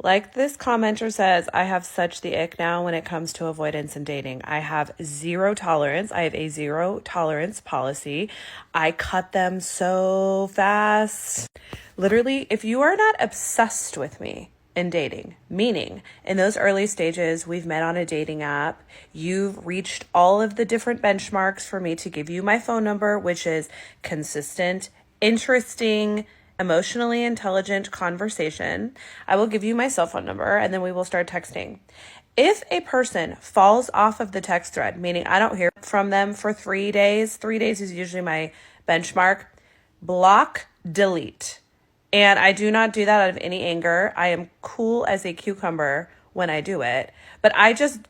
Like this commenter says, I have such the ick now when it comes to avoidance and dating. I have zero tolerance. I have a zero tolerance policy. I cut them so fast. Literally, if you are not obsessed with me in dating, meaning in those early stages, we've met on a dating app, you've reached all of the different benchmarks for me to give you my phone number, which is consistent, interesting, emotionally intelligent conversation. I will give you my cell phone number and then we will start texting. If a person falls off of the text thread, meaning I don't hear from them for 3 days, 3 days is usually my benchmark, block, delete. And I do not do that out of any anger. I am cool as a cucumber when I do it, but I just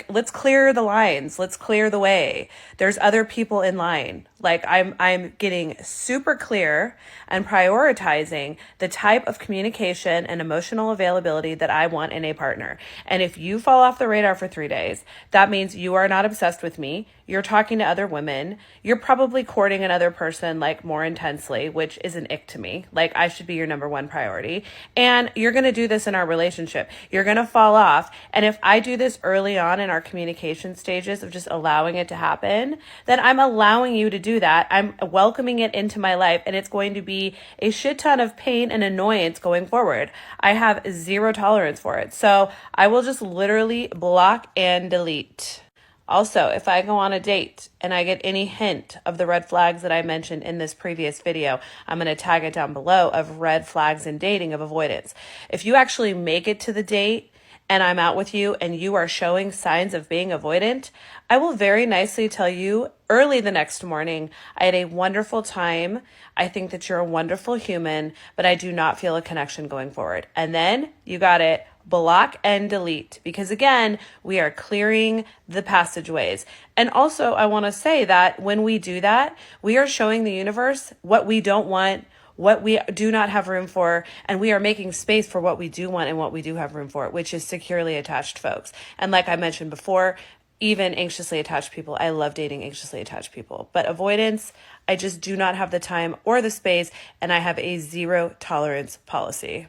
let's clear the lines. Let's clear the way. There's other people in line. I'm getting super clear and prioritizing the type of communication and emotional availability that I want in a partner. And if you fall off the radar for 3 days, that means you are not obsessed with me. You're talking to other women. You're probably courting another person more intensely, which is an ick to me. I should be your number one priority. And you're going to do this in our relationship. You're going to fall off. And if I do this early on in our communication stages of just allowing it to happen, then I'm allowing you to do that. I'm welcoming it into my life, and it's going to be a shit ton of pain and annoyance going forward. I have zero tolerance for it. So I will just literally block and delete. Also, if I go on a date and I get any hint of the red flags that I mentioned in this previous video, I'm going to tag it down below of red flags in dating of avoidance. If you actually make it to the date and I'm out with you and you are showing signs of being avoidant, I will very nicely tell you early the next morning, I had a wonderful time. I think that you're a wonderful human, but I do not feel a connection going forward. And then you got it. Block and delete, because again, we are clearing the passageways. And also, I want to say that when we do that, we are showing the universe what we don't want, what we do not have room for, and we are making space for what we do want and what we do have room for, which is securely attached folks. And like I mentioned before, even anxiously attached people. I love dating anxiously attached people, but avoidance, I just do not have the time or the space, and I have a zero tolerance policy.